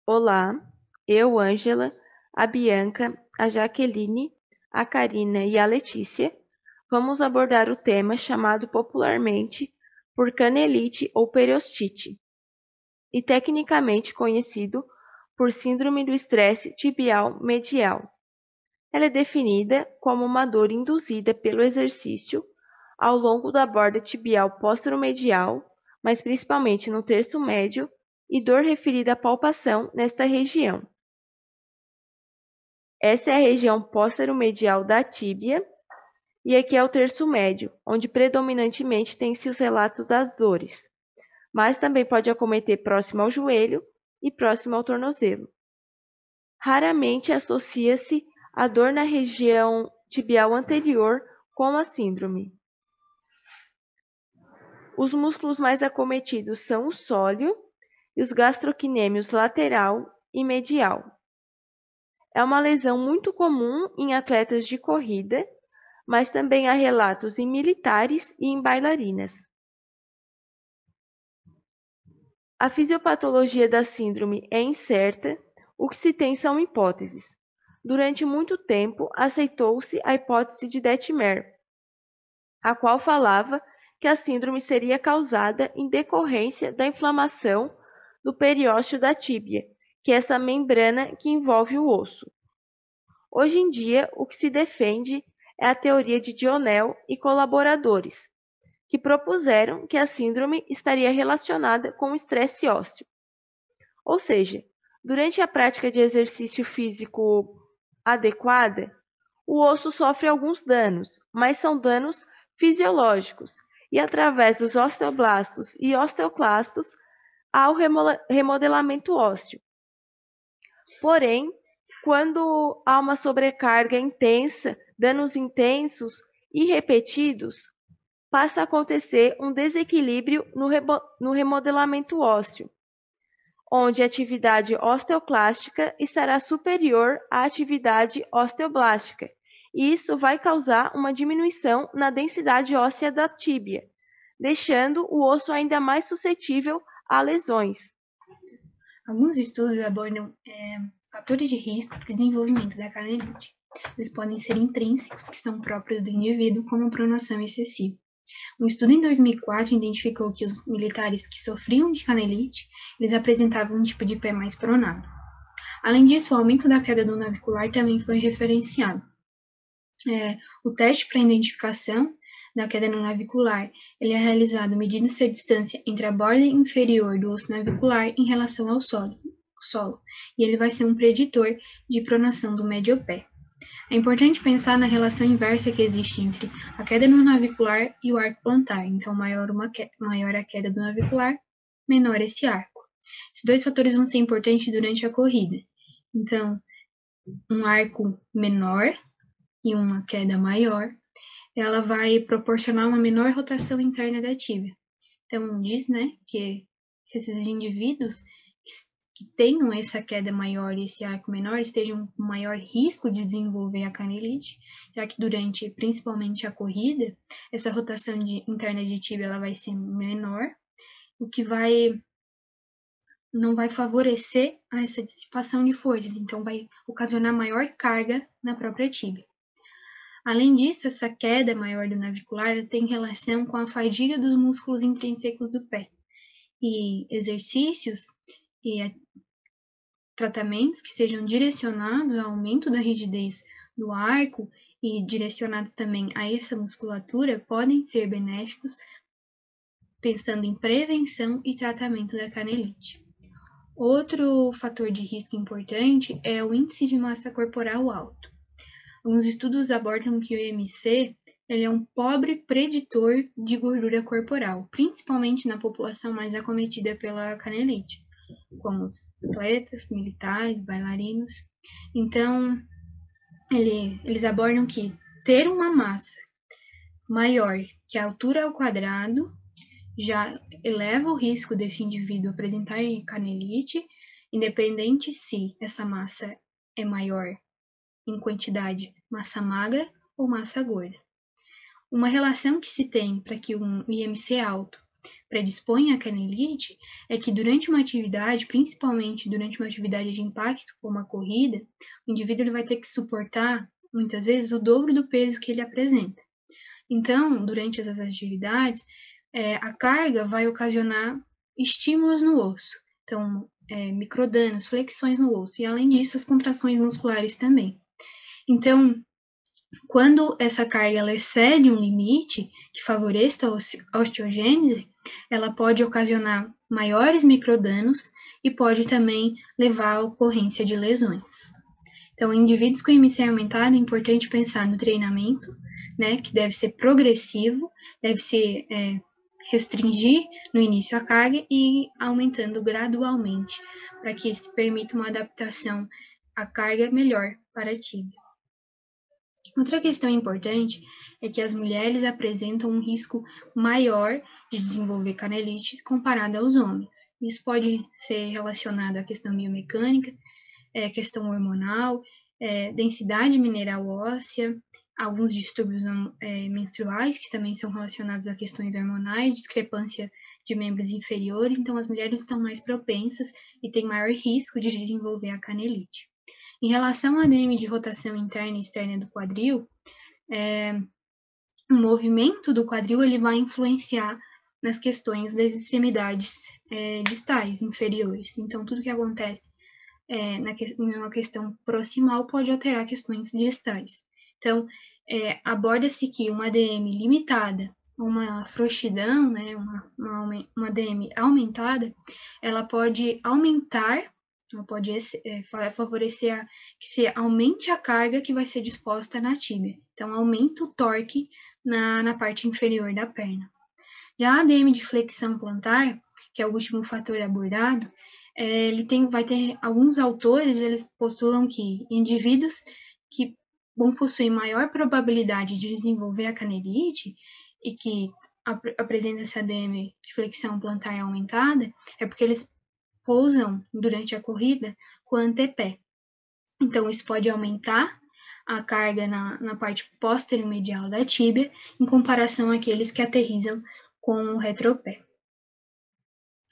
Olá, eu, Ângela, a Bianca, a Jaqueline, a Karina e a Letícia vamos abordar o tema chamado popularmente por canelite ou periostite e tecnicamente conhecido por síndrome do estresse tibial medial. Ela é definida como uma dor induzida pelo exercício ao longo da borda tibial póstero-medial, mas principalmente no terço médio, e dor referida à palpação nesta região. Essa é a região póstero-medial da tíbia, e aqui é o terço médio, onde predominantemente tem-se os relatos das dores, mas também pode acometer próximo ao joelho e próximo ao tornozelo. Raramente associa-se a dor na região tibial anterior com a síndrome. Os músculos mais acometidos são o sóleo e os gastrocnêmios lateral e medial. É uma lesão muito comum em atletas de corrida, mas também há relatos em militares e em bailarinas. A fisiopatologia da síndrome é incerta, o que se tem são hipóteses. Durante muito tempo, aceitou-se a hipótese de Detmer, a qual falava que a síndrome seria causada em decorrência da inflamação do periósteo da tíbia, que é essa membrana que envolve o osso. Hoje em dia, o que se defende é a teoria de Dionel e colaboradores, que propuseram que a síndrome estaria relacionada com o estresse ósseo. Ou seja, durante a prática de exercício físico adequada, o osso sofre alguns danos, mas são danos fisiológicos, e através dos osteoblastos e osteoclastos há o remodelamento ósseo. Porém, quando há uma sobrecarga intensa, danos intensos e repetidos, passa a acontecer um desequilíbrio no remodelamento ósseo, onde a atividade osteoclástica estará superior à atividade osteoblástica, e isso vai causar uma diminuição na densidade óssea da tíbia, deixando o osso ainda mais suscetível a lesões. Alguns estudos abordam fatores de risco para o desenvolvimento da canelite. Eles podem ser intrínsecos, que são próprios do indivíduo, como a pronação excessiva. Um estudo em 2004 identificou que os militares que sofriam de canelite, eles apresentavam um tipo de pé mais pronado. Além disso, o aumento da queda do navicular também foi referenciado. O teste para identificação da queda no navicular, ele é realizado medindo-se a distância entre a borda inferior do osso navicular em relação ao solo, e ele vai ser um preditor de pronação do médio pé. É importante pensar na relação inversa que existe entre a queda no navicular e o arco plantar. Então, maior a queda do navicular, menor esse arco. Esses dois fatores vão ser importantes durante a corrida. Então, um arco menor e uma queda maior, ela vai proporcionar uma menor rotação interna da tíbia. Então, diz, que esses indivíduos que tenham essa queda maior e esse arco menor estejam com maior risco de desenvolver a canelite, já que durante, principalmente a corrida, essa rotação interna de tíbia ela vai ser menor, o que não vai favorecer essa dissipação de forças, então vai ocasionar maior carga na própria tíbia. Além disso, essa queda maior do navicular tem relação com a fadiga dos músculos intrínsecos do pé, e exercícios e tratamentos que sejam direcionados ao aumento da rigidez do arco e direcionados também a essa musculatura podem ser benéficos, pensando em prevenção e tratamento da canelite. Outro fator de risco importante é o índice de massa corporal alto. Alguns estudos abordam que o IMC ele é um pobre preditor de gordura corporal, principalmente na população mais acometida pela canelite, como os atletas, militares, bailarinos. Então, eles abordam que ter uma massa maior que a altura ao quadrado já eleva o risco desse indivíduo apresentar canelite, independente se essa massa é maior em quantidade massa magra ou massa gorda. Uma relação que se tem para que um IMC alto predispõem à canelite é que durante uma atividade, principalmente durante uma atividade de impacto, como a corrida, o indivíduo ele vai ter que suportar, muitas vezes, o dobro do peso que ele apresenta. Então, durante essas atividades, a carga vai ocasionar estímulos no osso. Então, microdanos, flexões no osso. E, além disso, as contrações musculares também. Então, quando essa carga ela excede um limite que favoreça a osteogênese, ela pode ocasionar maiores microdanos e pode também levar à ocorrência de lesões. Então, em indivíduos com IMC aumentado, é importante pensar no treinamento, né, que deve ser progressivo, deve ser restringir no início a carga e aumentando gradualmente, para que se permita uma adaptação à carga melhor para a tíbia. Outra questão importante é que as mulheres apresentam um risco maior de desenvolver canelite comparado aos homens. Isso pode ser relacionado à questão biomecânica, questão hormonal, densidade mineral óssea, alguns distúrbios menstruais, que também são relacionados a questões hormonais, discrepância de membros inferiores, então as mulheres estão mais propensas e têm maior risco de desenvolver a canelite. Em relação ao ADM de rotação interna e externa do quadril, o movimento do quadril ele vai influenciar nas questões das extremidades distais, inferiores. Então, tudo que acontece numa questão proximal pode alterar questões distais. Então, aborda-se que uma ADM limitada, uma frouxidão, né, uma ADM aumentada, ela pode aumentar, ela pode favorecer que se aumente a carga que vai ser disposta na tíbia. Então, aumenta o torque na parte inferior da perna. Já a ADM de flexão plantar, que é o último fator abordado, vai ter alguns autores, eles postulam que indivíduos que vão possuir maior probabilidade de desenvolver a canelite e que apresentam essa ADM de flexão plantar aumentada, é porque eles pousam durante a corrida com o antepé. Então, isso pode aumentar a carga na parte posterior-medial da tíbia, em comparação àqueles que aterrissam com o retropé.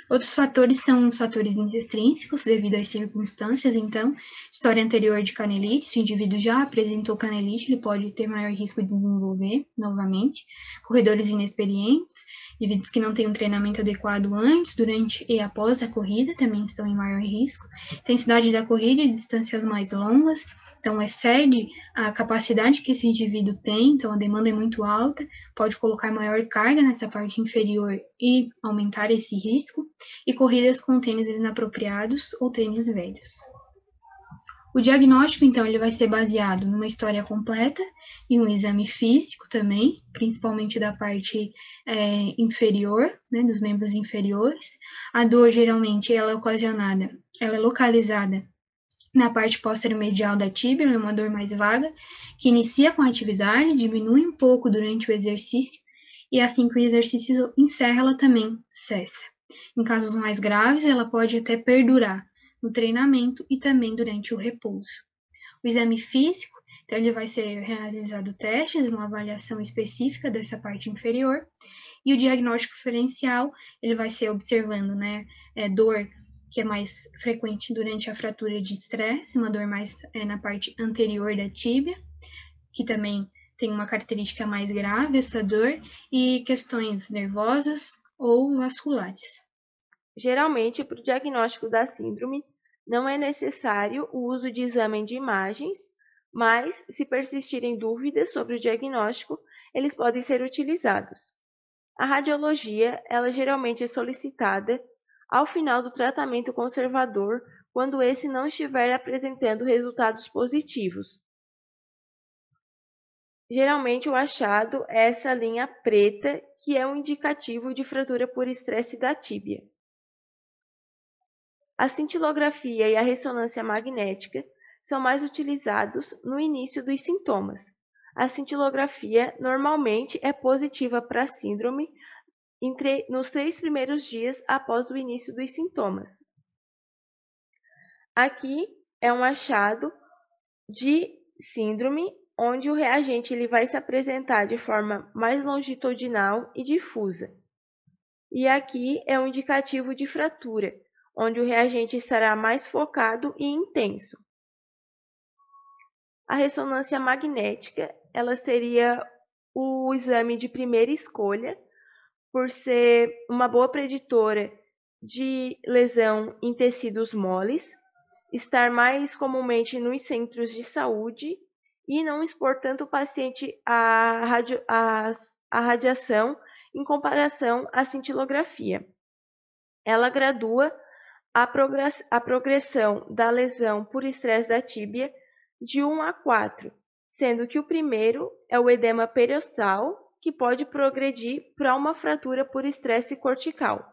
Outros fatores são os fatores intrínsecos, devido às circunstâncias. Então, história anterior de canelite, se o indivíduo já apresentou canelite, ele pode ter maior risco de desenvolver novamente. Corredores inexperientes, indivíduos que não têm um treinamento adequado antes, durante e após a corrida, também estão em maior risco. Intensidade da corrida e distâncias mais longas, então excede a capacidade que esse indivíduo tem, então a demanda é muito alta, pode colocar maior carga nessa parte inferior e aumentar esse risco, e corridas com tênis inapropriados ou tênis velhos. O diagnóstico, então, ele vai ser baseado numa história completa e um exame físico também, principalmente da parte inferior, né, dos membros inferiores. A dor, geralmente, ela é localizada na parte posterior-medial da tíbia, é uma dor mais vaga, que inicia com a atividade, diminui um pouco durante o exercício, e assim que o exercício encerra, ela também cessa. Em casos mais graves, ela pode até perdurar no treinamento e também durante o repouso. O exame físico, então ele vai ser realizado testes, uma avaliação específica dessa parte inferior, e o diagnóstico diferencial, ele vai ser observando, né, dor que é mais frequente durante a fratura de estresse, uma dor mais na parte anterior da tíbia, que também tem uma característica mais grave, essa dor, e questões nervosas ou vasculares. Geralmente, para o diagnóstico da síndrome, não é necessário o uso de exame de imagens, mas, se persistirem dúvidas sobre o diagnóstico, eles podem ser utilizados. A radiologia, ela geralmente é solicitada ao final do tratamento conservador, quando esse não estiver apresentando resultados positivos. Geralmente, o achado é essa linha preta, que é um indicativo de fratura por estresse da tíbia. A cintilografia e a ressonância magnética são mais utilizados no início dos sintomas. A cintilografia normalmente é positiva para a síndrome nos 3 primeiros dias após o início dos sintomas. Aqui é um achado de síndrome, onde o reagente ele vai se apresentar de forma mais longitudinal e difusa. e aqui é um indicativo de fratura, onde o reagente estará mais focado e intenso. A ressonância magnética, ela seria o exame de primeira escolha, por ser uma boa preditora de lesão em tecidos moles, estar mais comumente nos centros de saúde e não expor tanto o paciente à radiação em comparação à cintilografia. Ela gradua a progressão da lesão por estresse da tíbia de 1 a 4, sendo que o primeiro é o edema periostal, que pode progredir para uma fratura por estresse cortical.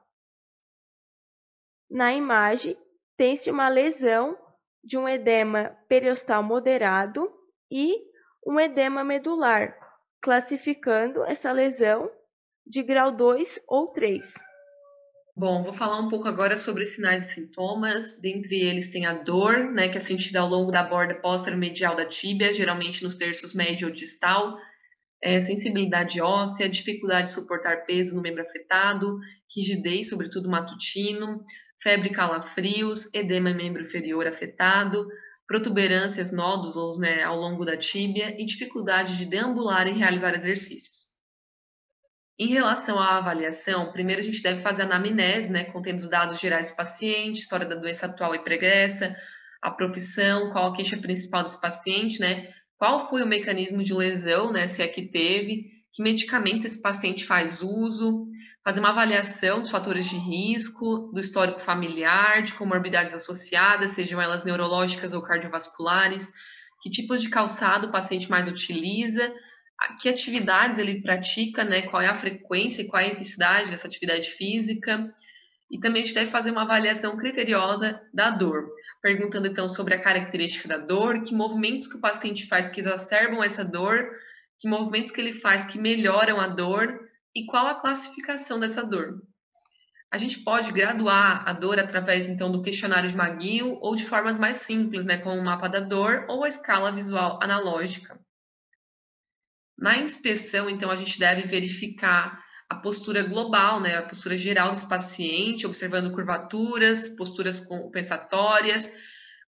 Na imagem, tem-se uma lesão de um edema periostal moderado e um edema medular, classificando essa lesão de grau 2 ou 3. Bom, vou falar um pouco agora sobre sinais e sintomas. Dentre eles tem a dor, né, que é sentida ao longo da borda póstero-medial da tíbia, geralmente nos terços médio ou distal, sensibilidade óssea, dificuldade de suportar peso no membro afetado, rigidez, sobretudo matutino, febre e calafrios, edema em membro inferior afetado, protuberâncias, nódulos, né, ao longo da tíbia e dificuldade de deambular e realizar exercícios. Em relação à avaliação, primeiro a gente deve fazer a anamnese, né, contendo os dados gerais do paciente, história da doença atual e pregressa, a profissão, qual a queixa principal desse paciente, né, qual foi o mecanismo de lesão, né, se é que teve, que medicamento esse paciente faz uso, fazer uma avaliação dos fatores de risco, do histórico familiar, de comorbidades associadas, sejam elas neurológicas ou cardiovasculares, que tipos de calçado o paciente mais utiliza, que atividades ele pratica, né? Qual é a frequência e qual é a intensidade dessa atividade física. E também a gente deve fazer uma avaliação criteriosa da dor, perguntando então sobre a característica da dor, que movimentos que o paciente faz que exacerbam essa dor, que movimentos que ele faz que melhoram a dor e qual a classificação dessa dor. A gente pode graduar a dor através então do questionário de McGill ou de formas mais simples, né, como o mapa da dor ou a escala visual analógica. Na inspeção, então, a gente deve verificar a postura global, né, a postura geral desse paciente, observando curvaturas, posturas compensatórias,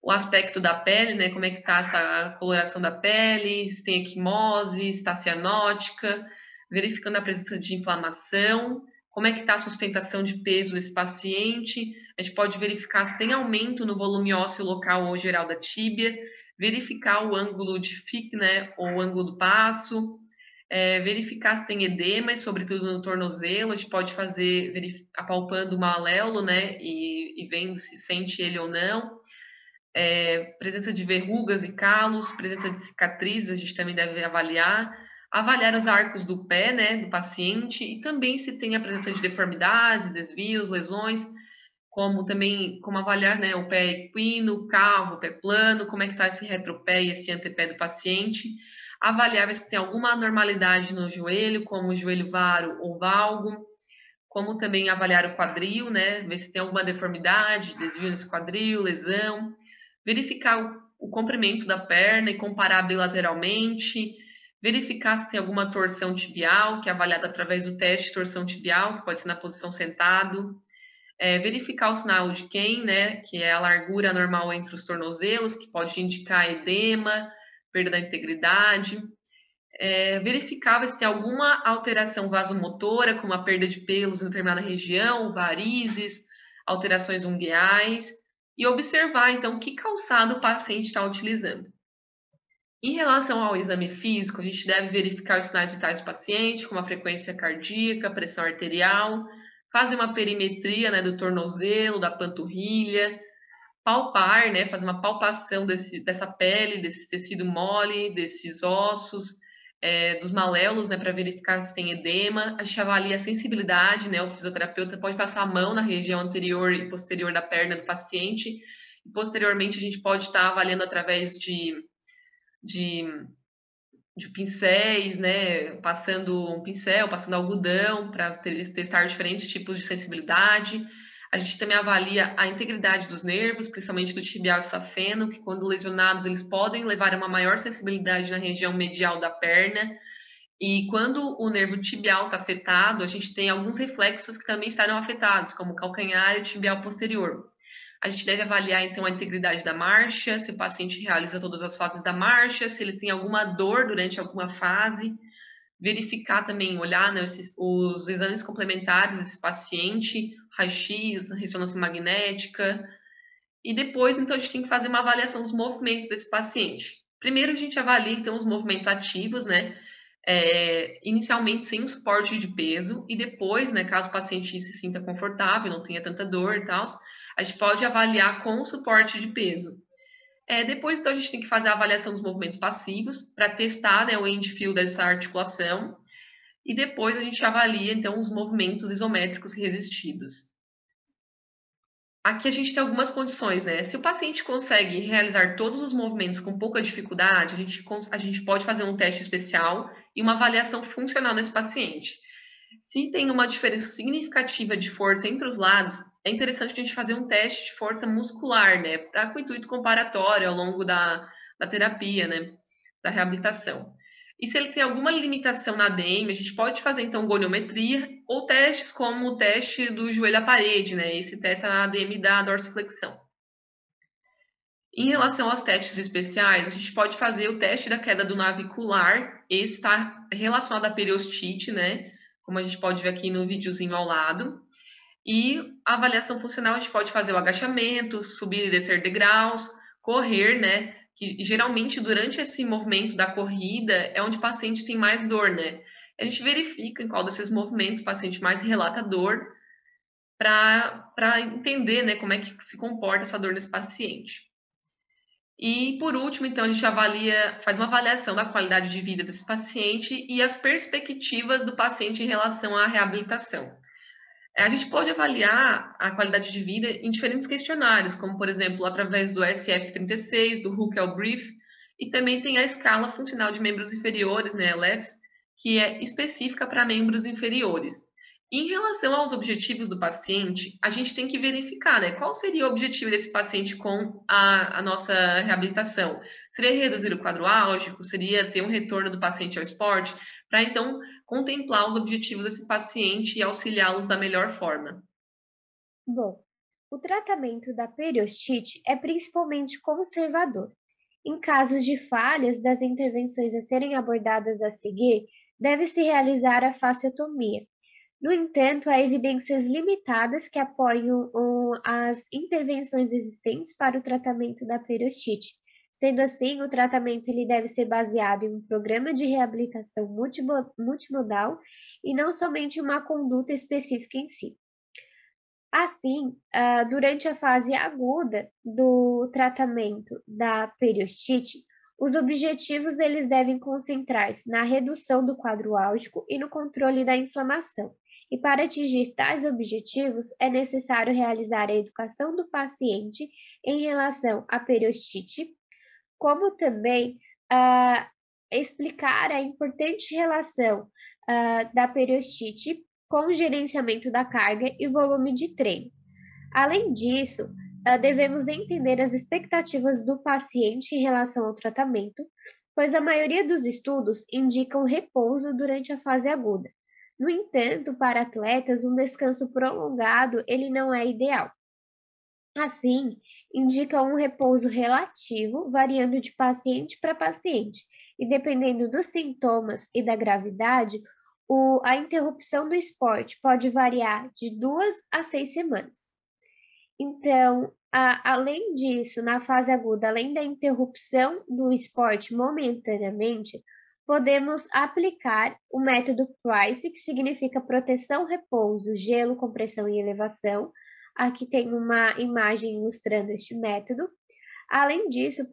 o aspecto da pele, né, como é que está essa coloração da pele, se tem equimose, se está cianótica, verificando a presença de inflamação, como é que está a sustentação de peso desse paciente, a gente pode verificar se tem aumento no volume ósseo local ou geral da tíbia, verificar o ângulo de FIC, né, ou o ângulo do passo, verificar se tem edema, sobretudo no tornozelo, a gente pode fazer apalpando o maléolo, né, e vendo se sente ele ou não. Presença de verrugas e calos, presença de cicatrizes, a gente também deve avaliar os arcos do pé, né, do paciente, e também se tem a presença de deformidades, desvios, lesões, como avaliar, né, o pé equino, cavo, pé plano, como é que está esse retropé e esse antepé do paciente, avaliar se tem alguma anormalidade no joelho, como o joelho varo ou valgo, como também avaliar o quadril, né, ver se tem alguma deformidade, desvio nesse quadril, lesão, verificar o comprimento da perna e comparar bilateralmente, verificar se tem alguma torção tibial, que é avaliada através do teste de torção tibial, que pode ser na posição sentado, verificar o sinal de Kane, né, que é a largura normal entre os tornozelos, que pode indicar edema, perda da integridade, verificar se tem alguma alteração vasomotora, como a perda de pelos em determinada região, varizes, alterações ungueais, e observar, então, que calçado o paciente está utilizando. Em relação ao exame físico, a gente deve verificar os sinais vitais do paciente, como a frequência cardíaca, pressão arterial, fazer uma perimetria, né, do tornozelo, da panturrilha, palpar, né, fazer uma palpação dessa pele, desse tecido mole, desses ossos, dos maléolos, né, para verificar se tem edema. A gente avalia a sensibilidade, né, o fisioterapeuta pode passar a mão na região anterior e posterior da perna do paciente, e posteriormente a gente pode estar avaliando através de pincéis, né, passando um pincel, passando algodão para testar diferentes tipos de sensibilidade. A gente também avalia a integridade dos nervos, principalmente do tibial e safeno, que quando lesionados eles podem levar a uma maior sensibilidade na região medial da perna. E quando o nervo tibial está afetado, a gente tem alguns reflexos que também estarão afetados, como o calcanhar e o tibial posterior. A gente deve avaliar, então, a integridade da marcha, se o paciente realiza todas as fases da marcha, se ele tem alguma dor durante alguma fase, verificar também, olhar, né, os exames complementares desse paciente, raio-x, ressonância magnética, e depois, então, a gente tem que fazer uma avaliação dos movimentos desse paciente. Primeiro, a gente avalia, então, os movimentos ativos, né, inicialmente sem o suporte de peso, e depois, né, caso o paciente se sinta confortável, não tenha tanta dor e tal, a gente pode avaliar com o suporte de peso. Depois, então, a gente tem que fazer a avaliação dos movimentos passivos para testar, né, o end feel dessa articulação, e depois a gente avalia, então, os movimentos isométricos resistidos. Aqui a gente tem algumas condições, né? Se o paciente consegue realizar todos os movimentos com pouca dificuldade, a gente pode fazer um teste especial e uma avaliação funcional nesse paciente. Se tem uma diferença significativa de força entre os lados, é interessante a gente fazer um teste de força muscular, né? Com o intuito comparatório ao longo da terapia, né? Da reabilitação. E se ele tem alguma limitação na ADM, a gente pode fazer, então, goniometria ou testes como o teste do joelho à parede, né? Esse teste na ADM da dorsiflexão. Em relação aos testes especiais, a gente pode fazer o teste da queda do navicular. Esse está relacionado à periostite, né? Como a gente pode ver aqui no videozinho ao lado. E a avaliação funcional, a gente pode fazer o agachamento, subir e descer degraus, correr, né? Que geralmente durante esse movimento da corrida é onde o paciente tem mais dor, né? A gente verifica em qual desses movimentos o paciente mais relata dor para entender, né, como é que se comporta essa dor nesse paciente. E por último, então, a gente faz uma avaliação da qualidade de vida desse paciente e as perspectivas do paciente em relação à reabilitação. A gente pode avaliar a qualidade de vida em diferentes questionários, como, por exemplo, através do SF-36, do Huckel Brief, e também tem a escala funcional de membros inferiores, né, LEFS, que é específica para membros inferiores. Em relação aos objetivos do paciente, a gente tem que verificar, né, qual seria o objetivo desse paciente com a nossa reabilitação. Seria reduzir o quadro álgico? Seria ter um retorno do paciente ao esporte? Para, então, contemplar os objetivos desse paciente e auxiliá-los da melhor forma. Bom, o tratamento da periostite é principalmente conservador. Em casos de falhas das intervenções a serem abordadas a seguir, deve-se realizar a fasciotomia. No entanto, há evidências limitadas que apoiam as intervenções existentes para o tratamento da periostite. Sendo assim, o tratamento ele deve ser baseado em um programa de reabilitação multimodal e não somente uma conduta específica em si. Assim, durante a fase aguda do tratamento da periostite, os objetivos eles devem concentrar-se na redução do quadro álgico e no controle da inflamação. E para atingir tais objetivos, é necessário realizar a educação do paciente em relação à periostite, como também explicar a importante relação da periostite com o gerenciamento da carga e volume de treino. Além disso, devemos entender as expectativas do paciente em relação ao tratamento, pois a maioria dos estudos indicam repouso durante a fase aguda. No entanto, para atletas, um descanso prolongado ele não é ideal. Assim, indica um repouso relativo, variando de paciente para paciente, e dependendo dos sintomas e da gravidade, a interrupção do esporte pode variar de 2 a 6 semanas. Então, além disso, na fase aguda, além da interrupção do esporte momentaneamente, podemos aplicar o método PRICE, que significa proteção, repouso, gelo, compressão e elevação. Aqui tem uma imagem ilustrando este método. Além disso,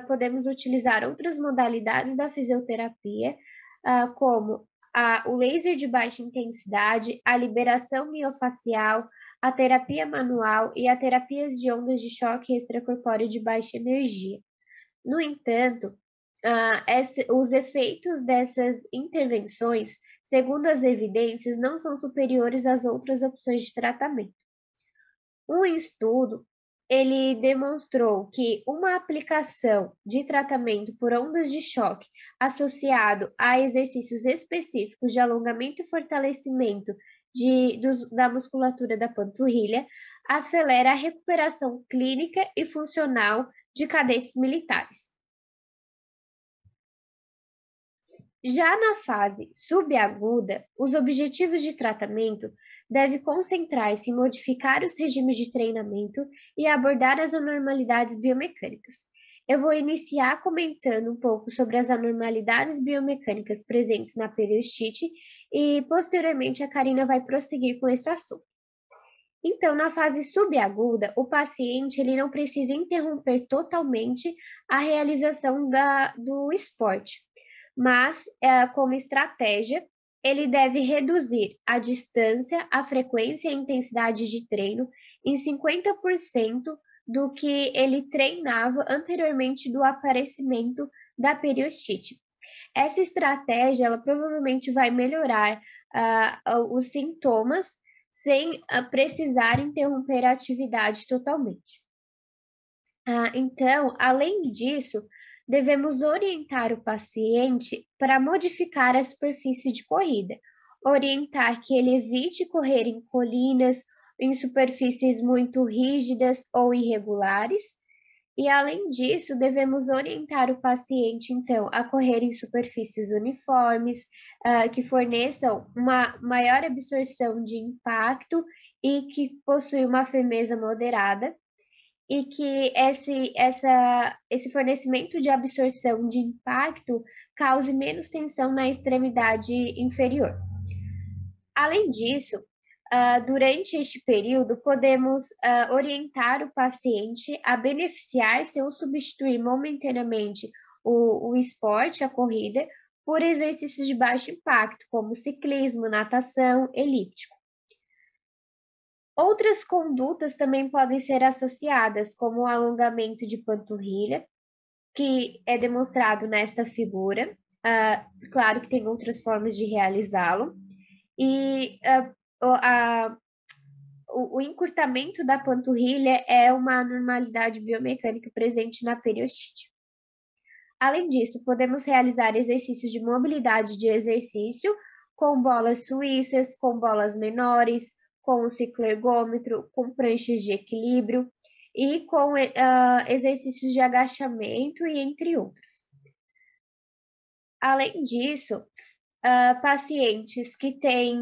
podemos utilizar outras modalidades da fisioterapia, como o laser de baixa intensidade, a liberação miofacial, a terapia manual e a terapias de ondas de choque extracorpóreo de baixa energia. No entanto, os efeitos dessas intervenções, segundo as evidências, não são superiores às outras opções de tratamento. Um estudo ele demonstrou que uma aplicação de tratamento por ondas de choque associado a exercícios específicos de alongamento e fortalecimento da musculatura da panturrilha acelera a recuperação clínica e funcional de cadetes militares. Já na fase subaguda, os objetivos de tratamento devem concentrar-se em modificar os regimes de treinamento e abordar as anormalidades biomecânicas. Eu vou iniciar comentando um pouco sobre as anormalidades biomecânicas presentes na periostite e, posteriormente, a Karina vai prosseguir com esse assunto. Então, na fase subaguda, o paciente ele não precisa interromper totalmente a realização do esporte, mas, como estratégia, ele deve reduzir a distância, a frequência e a intensidade de treino em 50% do que ele treinava anteriormente do aparecimento da periostite. Essa estratégia, ela provavelmente vai melhorar os sintomas sem precisar interromper a atividade totalmente. Então, além disso, devemos orientar o paciente para modificar a superfície de corrida, orientar que ele evite correr em colinas, em superfícies muito rígidas ou irregulares, e além disso, devemos orientar o paciente, então, a correr em superfícies uniformes, que forneçam uma maior absorção de impacto e que possuem uma firmeza moderada, e que esse fornecimento de absorção de impacto cause menos tensão na extremidade inferior. Além disso, durante este período, podemos orientar o paciente a beneficiar-se ou substituir momentaneamente o esporte, a corrida, por exercícios de baixo impacto, como ciclismo, natação, elíptico. Outras condutas também podem ser associadas, como o alongamento de panturrilha, que é demonstrado nesta figura. Claro que tem outras formas de realizá-lo. E o encurtamento da panturrilha é uma anormalidade biomecânica presente na periostite. Além disso, podemos realizar exercícios de mobilidade de exercício com bolas suíças, com bolas menores, com o cicloergômetro, com pranchas de equilíbrio e com exercícios de agachamento e entre outros. Além disso, pacientes que têm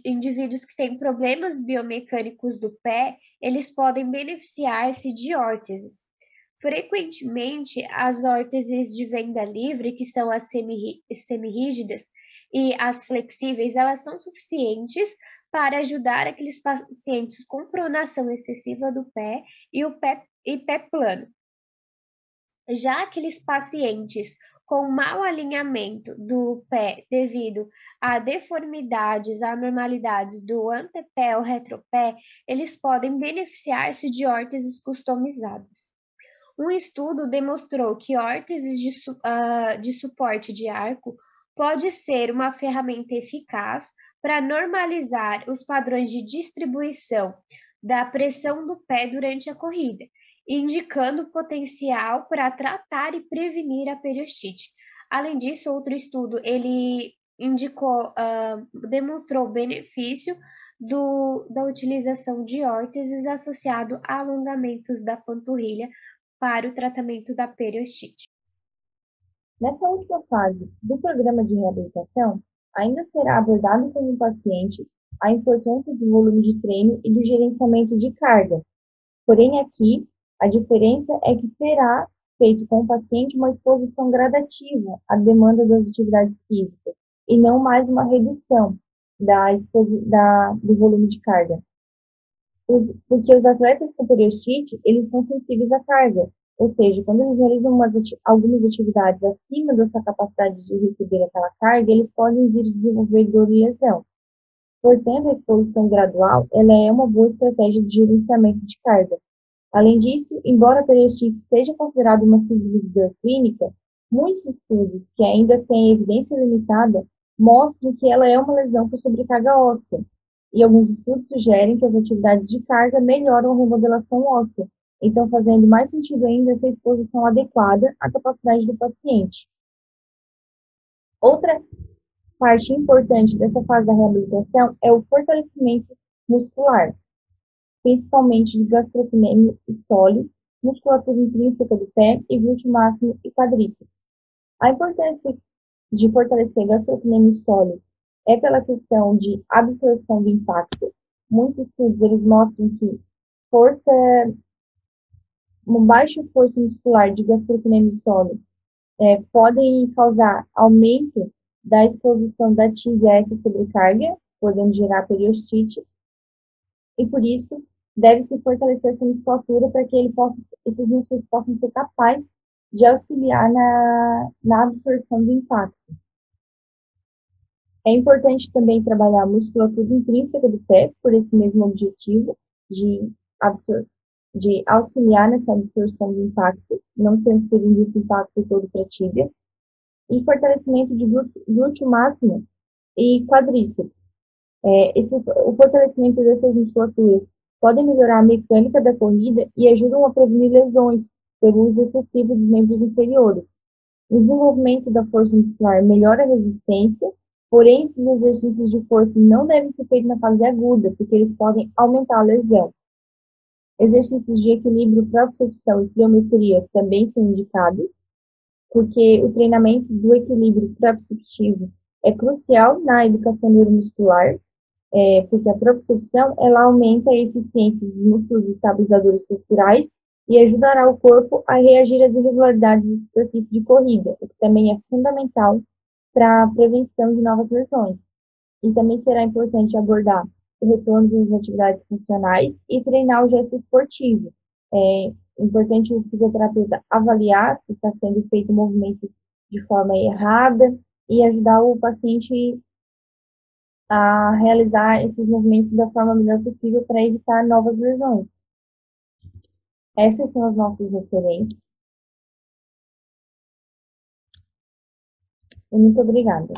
indivíduos que têm problemas biomecânicos do pé, eles podem beneficiar-se de órteses. Frequentemente, as órteses de venda livre, que são as semirrígidas e as flexíveis, elas são suficientes para ajudar aqueles pacientes com pronação excessiva do pé e pé plano. Já aqueles pacientes com mau alinhamento do pé devido a deformidades, anormalidades do antepé ou retropé, eles podem beneficiar-se de órteses customizadas. Um estudo demonstrou que órteses de suporte de arco pode ser uma ferramenta eficaz para normalizar os padrões de distribuição da pressão do pé durante a corrida, indicando potencial para tratar e prevenir a periostite. Além disso, outro estudo ele demonstrou o benefício da utilização de órteses associado a alongamentos da panturrilha para o tratamento da periostite. Nessa última fase do programa de reabilitação, ainda será abordado com o paciente a importância do volume de treino e do gerenciamento de carga. Porém, aqui, a diferença é que será feito com o paciente uma exposição gradativa à demanda das atividades físicas e não mais uma redução do volume de carga. Porque os atletas com periostite, eles são sensíveis à carga, ou seja, quando eles realizam algumas atividades acima da sua capacidade de receber aquela carga, eles podem vir a desenvolver dor e lesão. Portanto, a exposição gradual ela é uma boa estratégia de gerenciamento de carga. Além disso, embora a periostite seja considerada uma síndrome de dor clínica, muitos estudos que ainda têm evidência limitada mostram que ela é uma lesão por sobrecarga óssea. E alguns estudos sugerem que as atividades de carga melhoram a remodelação óssea, então fazendo mais sentido ainda essa exposição adequada à capacidade do paciente. Outra parte importante dessa fase da reabilitação é o fortalecimento muscular, principalmente de gastrocnêmio isquímico, musculatura intrínseca do pé e glúteo máximo e quadríceps. A importância de fortalecer gastrocnêmio sólido é pela questão de absorção do impacto. Muitos estudos eles mostram que uma baixa força muscular de gastrocnêmio sólido podem causar aumento da exposição da tíbia a essa sobrecarga, podendo gerar periostite, e por isso deve-se fortalecer essa musculatura para que esses músculos possam ser capazes de auxiliar na absorção do impacto. É importante também trabalhar a musculatura intrínseca do pé, por esse mesmo objetivo de auxiliar nessa absorção do impacto, não transferindo esse impacto todo para a tíbia, e fortalecimento de glúteo máximo e quadríceps. O fortalecimento dessas musculaturas pode melhorar a mecânica da corrida e ajudam a prevenir lesões pelo uso excessivo dos membros inferiores. O desenvolvimento da força muscular melhora a resistência, porém esses exercícios de força não devem ser feitos na fase aguda, porque eles podem aumentar a lesão. Exercícios de equilíbrio, propriocepção e pliometria também são indicados, porque o treinamento do equilíbrio proprioceptivo é crucial na educação neuromuscular, porque a propriocepção ela aumenta a eficiência dos músculos estabilizadores posturais e ajudará o corpo a reagir às irregularidades da superfície de corrida, o que também é fundamental para a prevenção de novas lesões. E também será importante abordar o retorno das atividades funcionais e treinar o gesto esportivo. É importante o fisioterapeuta avaliar se está sendo feito movimentos de forma errada e ajudar o paciente a realizar esses movimentos da forma melhor possível para evitar novas lesões. Essas são as nossas referências. E muito obrigada.